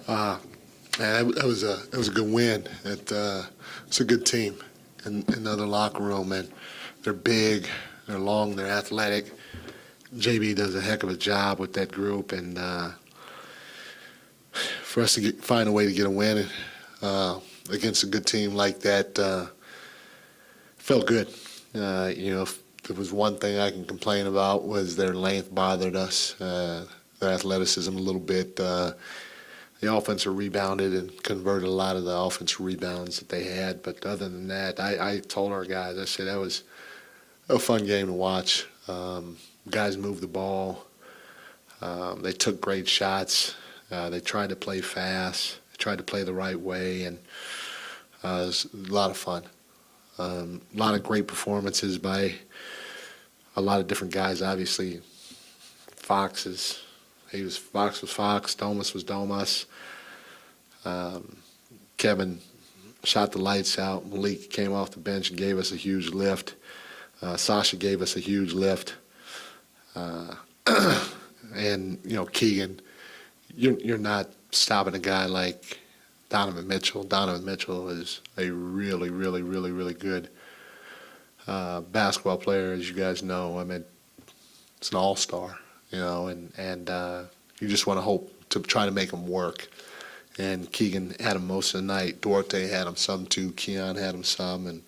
Man, that was a good win. It's a good team in the other locker room, and they're big, they're long, they're athletic. JB does a heck of a job with that group, and for us to find a way to get a win against a good team like that felt good. If there was one thing I can complain about was their length bothered us, their athleticism a little bit. The offense rebounded and converted a lot of the offensive rebounds that they had. But other than that, I told our guys, I said that was a fun game to watch. Guys moved the ball. They took great shots. They tried to play fast. They tried to play the right way, and it was a lot of fun. A lot of great performances by a lot of different guys. Obviously, Fox was Fox. Domas was Domas. Kevin shot the lights out. Malik came off the bench and gave us a huge lift. Sasha gave us a huge lift. And Keegan, you're not stopping a guy like Donovan Mitchell. Donovan Mitchell is a really, really, really, really good basketball player, as you guys know. I mean, it's an all-star, and you just want to hope to try to make him work. And Keegan had him most of the night. Duarte had him some too. Keon had him some, and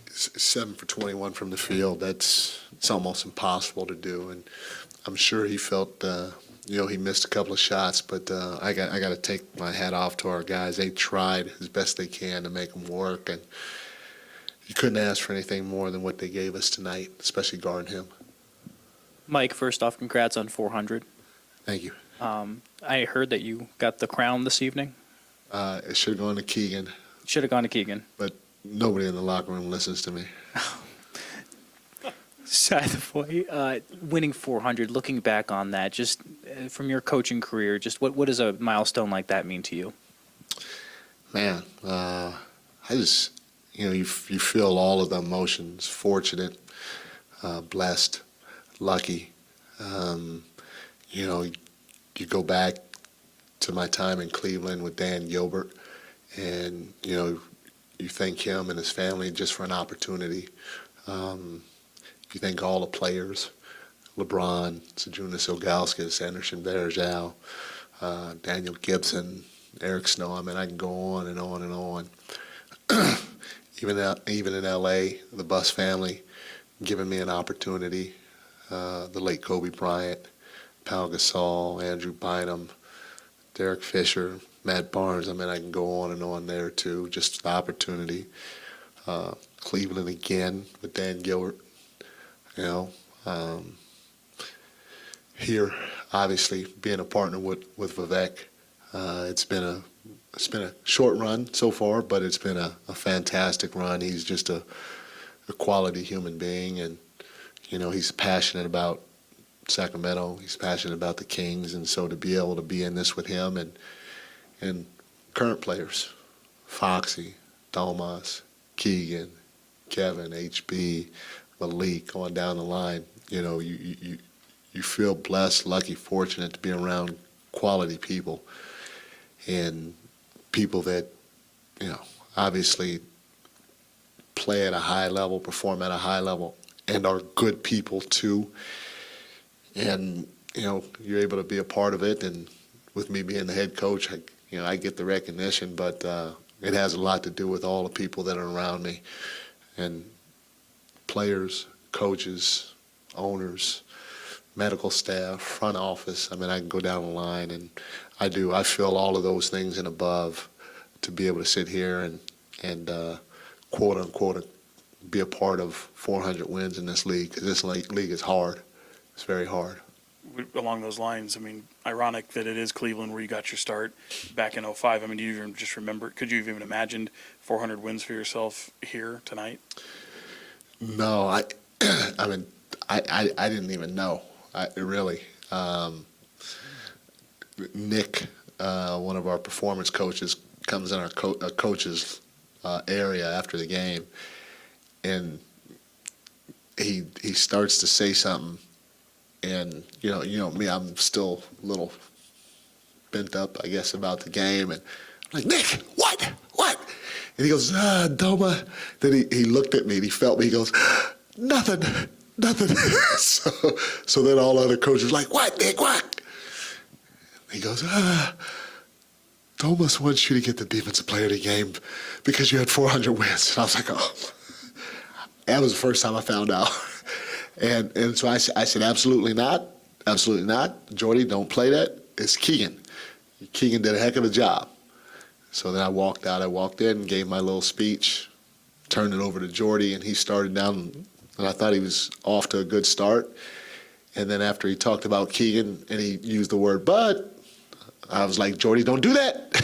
7 for 21 from the field. It's almost impossible to do, and I'm sure he felt he missed a couple of shots, but I got to take my hat off to our guys. They tried as best they can to make them work, and you couldn't ask for anything more than what they gave us tonight, especially guarding him. Mike, first off, congrats on 400. Thank you. I heard that you got the crown this evening. It should have gone to Keegan. Should have gone to Keegan. But nobody in the locker room listens to me. Side of the way, winning 400, looking back on that, just from your coaching career, just what does a milestone like that mean to you? Man, I just, you feel all of the emotions, fortunate, blessed, lucky. You go back to my time in Cleveland with Dan Gilbert, and, you thank him and his family just for an opportunity. You thank all the players, LeBron, Sajunas Ilgauskas, Anderson Varejao, Daniel Gibson, Eric Snow. I mean, I can go on and on and on. Even in L.A., the Buss family giving me an opportunity. The late Kobe Bryant, Pau Gasol, Andrew Bynum, Derek Fisher, Matt Barnes. I mean, I can go on and on there too. Just the opportunity. Cleveland again with Dan Gilbert. Here, obviously, being a partner with Vivek, it's been a short run so far, but it's been a fantastic run. He's just a quality human being, and he's passionate about Sacramento. He's passionate about the Kings, and so to be able to be in this with him and current players, Foxy, Domas, Keegan, Kevin, HB, Malik, on down the line, you feel blessed, lucky, fortunate to be around quality people, and people that, obviously play at a high level, perform at a high level, and are good people too. And, you're able to be a part of it, and with me being the head coach, I get the recognition, but it has a lot to do with all the people that are around me, and players, coaches, owners, medical staff, front office. I mean, I can go down the line, and I feel all of those things and above to be able to sit here and quote unquote be a part of 400 wins in this league, because this league is hard. It's very hard. Along those lines, I mean, ironic that it is Cleveland where you got your start back in '05. I mean, do you even just remember, could you have even imagined 400 wins for yourself here tonight? No, I mean, I didn't even know. Really. Nick, one of our performance coaches, comes in our coaches area after the game, and he starts to say something, and you know me, I'm still a little bent up, I guess, about the game. And I'm like, Nick, what? And he goes, Doma. Then he looked at me and he felt me. He goes, nothing. so then all other coaches were like, what, Nick, what? He goes, Domas wants you to get the defensive player of the game because you had 400 wins. And I was like, oh. That was the first time I found out. And so I said, absolutely not. Absolutely not. Jordy, don't play that. It's Keegan. Keegan did a heck of a job. So then I walked out. I walked in, gave my little speech, turned it over to Jordy, and he started down. And I thought he was off to a good start. And then after he talked about Keegan and he used the word but, I was like, Jordy, don't do that.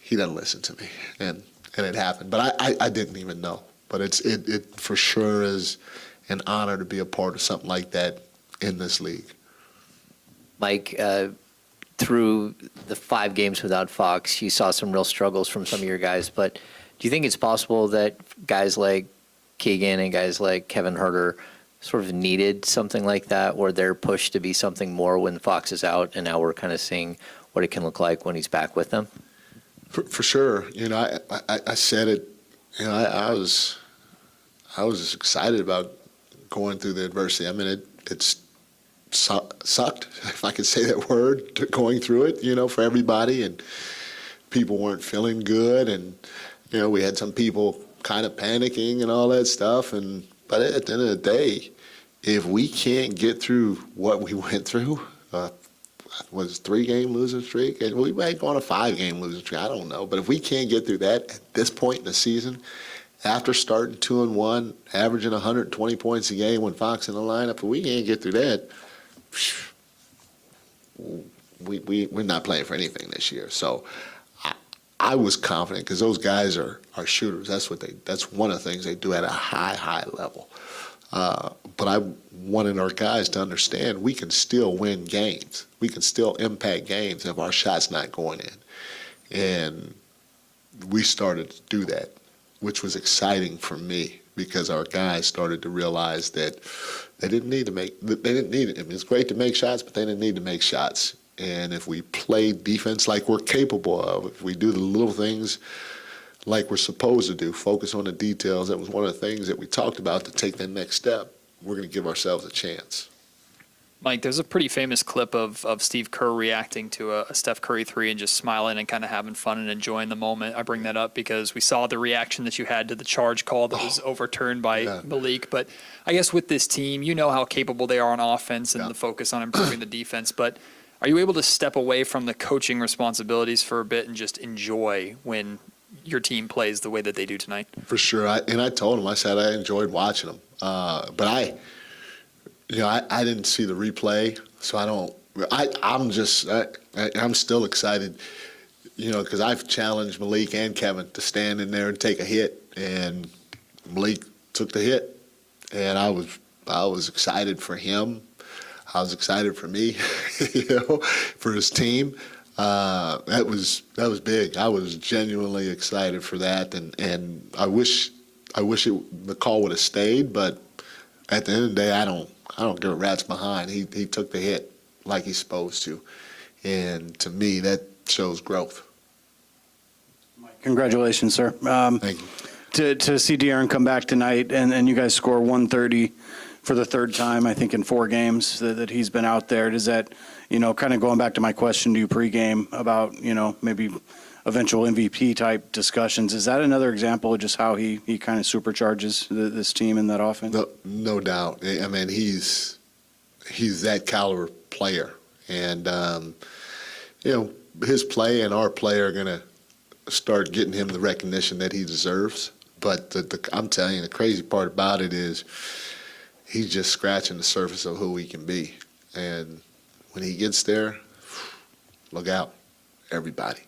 He doesn't listen to me. And it happened. But I didn't even know. But it for sure is an honor to be a part of something like that in this league. Mike, through the 5 games without Fox, you saw some real struggles from some of your guys. But do you think it's possible that guys like Keegan and guys like Kevin Herter sort of needed something like that, where they're pushed to be something more when Fox is out, and now we're kind of seeing what it can look like when he's back with them? For sure. You know, I said it. You know, I was excited about going through the adversity. I mean, it's sucked, if I could say that word, going through it, you know, for everybody. And people weren't feeling good. And, you know, we had some people kind of panicking and all that stuff. But at the end of the day, if we can't get through what we went through, was 3-game losing streak, and we might go on a 5-game losing streak, I don't know. But if we can't get through that at this point in the season, after starting 2-1, averaging 120 points a game when Fox in the lineup, if we can't get through that, we're not playing for anything this year. So I was confident because those guys are shooters. That's one of the things they do at a high level. But I wanted our guys to understand we can still win games. We can still impact games if our shot's not going in. And we started to do that, which was exciting for me because our guys started to realize that they didn't need it. I mean, it's great to make shots, but they didn't need to make shots. And if we play defense like we're capable of, if we do the little things like we're supposed to do, focus on the details, that was one of the things that we talked about to take the next step, we're going to give ourselves a chance. Mike, there's a pretty famous clip of Steve Kerr reacting to a Steph Curry 3 and just smiling and kind of having fun and enjoying the moment. I bring that up because we saw the reaction that you had to the charge call that was overturned by Malik. But I guess with this team, you know how capable they are on offense and the focus on improving the defense. But are you able to step away from the coaching responsibilities for a bit and just enjoy when your team plays the way that they do tonight? For sure. I told him, I said I enjoyed watching them. But I didn't see the replay, so I'm still excited, you know, because I've challenged Malik and Kevin to stand in there and take a hit, and Malik took the hit, and I was excited for him. I was excited for me, you know, for his team. That was big. I was genuinely excited for that, and I wish the call would have stayed, but at the end of the day, I don't give a rat's behind. He took the hit like he's supposed to, and to me, that shows growth. Congratulations, sir. Thank you. To see De'Aaron come back tonight and you guys score 130 for the 3rd time, I think, in 4 games that he's been out there. Does that, you know, kind of going back to my question to you pregame about, you know, maybe eventual MVP type discussions, is that another example of just how he kind of supercharges this team and that offense? No doubt. I mean, he's that caliber player, and you know, his play and our play are going to start getting him the recognition that he deserves. But I'm telling you, the crazy part about it is he's just scratching the surface of who he can be, and when he gets there, look out, everybody.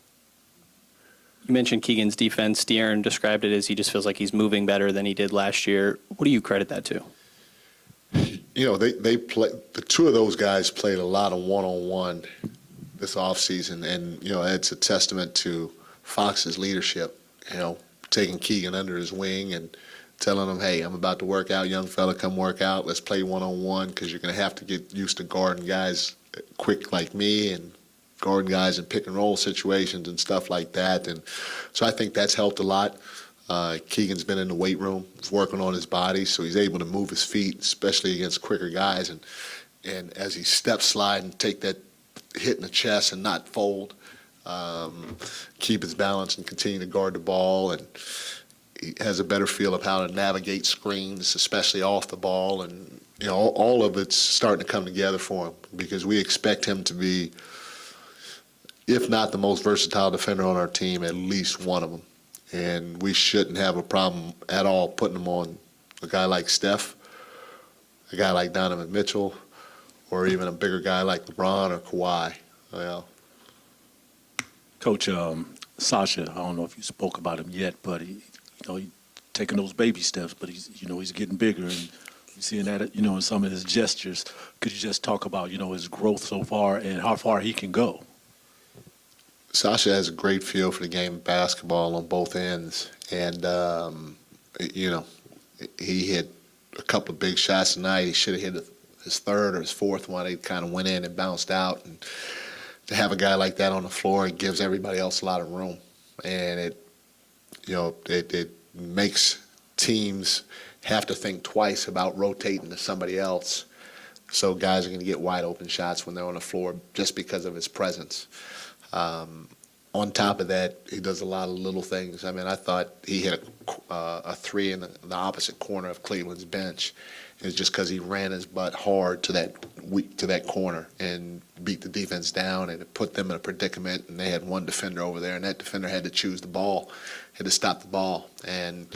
You mentioned Keegan's defense. De'Aaron described it as he just feels like he's moving better than he did last year. What do you credit that to? You know, they play. The 2 of those guys played a lot of one-on-one this offseason, and you know, it's a testament to Fox's leadership. You know, taking Keegan under his wing and telling him, "Hey, I'm about to work out, young fella. Come work out. Let's play one-on-one because you're going to have to get used to guarding guys quick like me, and guarding guys in pick and roll situations and stuff like that. And so I think that's helped a lot. Keegan's been in the weight room, working on his body, so he's able to move his feet, especially against quicker guys. And as he step slide and take that hit in the chest and not fold, keep his balance and continue to guard the ball. And he has a better feel of how to navigate screens, especially off the ball. And, all of it's starting to come together for him because we expect him to be, if not the most versatile defender on our team, at least one of them. And we shouldn't have a problem at all putting him on a guy like Steph, a guy like Donovan Mitchell, or even a bigger guy like LeBron or Kawhi. Well, Coach, Sasha, I don't know if you spoke about him yet, but he's taking those baby steps, but he's getting bigger, and you're seeing that, in some of his gestures. Could you just talk about, his growth so far and how far he can go? Sasha has a great feel for the game of basketball on both ends, and he hit a couple of big shots tonight. He should have hit his third or his fourth one. He kind of went in and bounced out, and to have a guy like that on the floor, it gives everybody else a lot of room, and it makes teams have to think twice about rotating to somebody else. So guys are going to get wide open shots when they're on the floor just because of his presence. On top of that, he does a lot of little things. I mean, I thought he hit a three in the opposite corner of Cleveland's bench. It's just because he ran his butt hard to that corner and beat the defense down, and it put them in a predicament. And they had one defender over there, and that defender had to choose the ball, had to stop the ball. And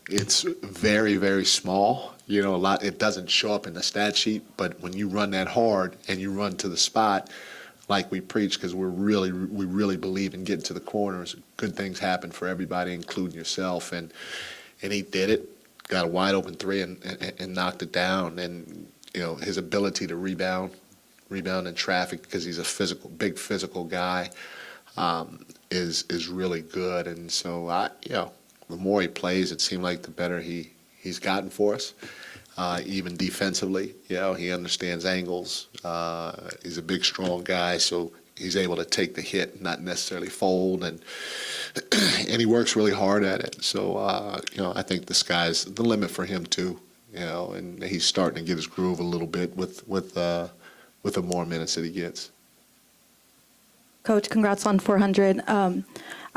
it's very, very small. It doesn't show up in the stat sheet, but when you run that hard and you run to the spot, like we preach, because we really believe in getting to the corners, good things happen for everybody, including yourself. And he did it. Got a wide open three and knocked it down. And his ability to rebound in traffic, because he's a big physical guy, is really good. And so the more he plays, it seemed like the better he's gotten for us. Even defensively, he understands angles. He's a big, strong guy, so he's able to take the hit, not necessarily fold, and he works really hard at it. So, I think the sky's the limit for him too. And he's starting to get his groove a little bit with the more minutes that he gets. Coach, congrats on 400.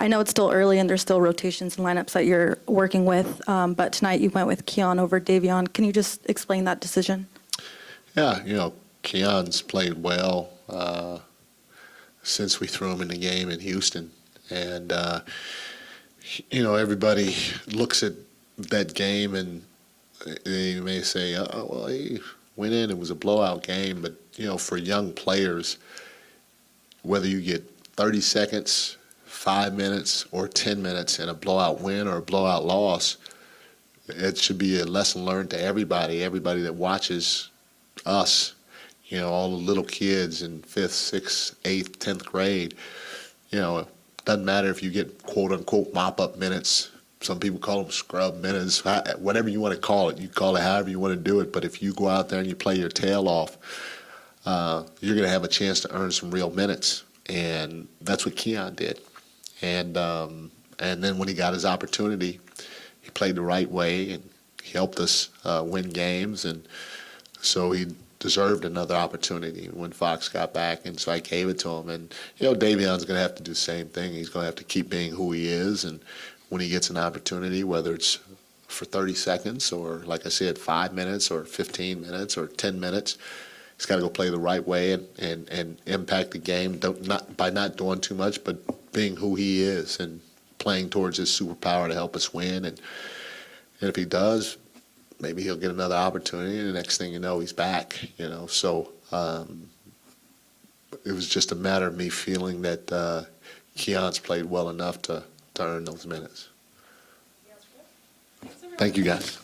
I know it's still early and there's still rotations and lineups that you're working with, but tonight you went with Keon over Davion. Can you just explain that decision? Yeah, Keon's played well since we threw him in the game in Houston. And, everybody looks at that game and they may say, well, he went in, it was a blowout game. But, for young players, whether you get 30 seconds, 5 minutes, or 10 minutes in a blowout win or a blowout loss, it should be a lesson learned to everybody that watches us, all the little kids in 5th, 6th, 8th, 10th grade. It doesn't matter if you get quote-unquote mop-up minutes. Some people call them scrub minutes, whatever you want to call it. You call it however you want to do it. But if you go out there and you play your tail off, you're going to have a chance to earn some real minutes. And that's what Keon did. And then when he got his opportunity, he played the right way and he helped us win games. And so he deserved another opportunity when Fox got back, and so I gave it to him. And Davion's going to have to do the same thing. He's going to have to keep being who he is, and when he gets an opportunity, whether it's for 30 seconds or, like I said, 5 minutes or 15 minutes or 10 minutes, he's got to go play the right way and impact the game, not by not doing too much, but being who he is and playing towards his superpower to help us win. And if he does, maybe he'll get another opportunity, and the next thing you know, he's back. So it was just a matter of me feeling that Keon's played well enough to earn those minutes. Thank you, guys.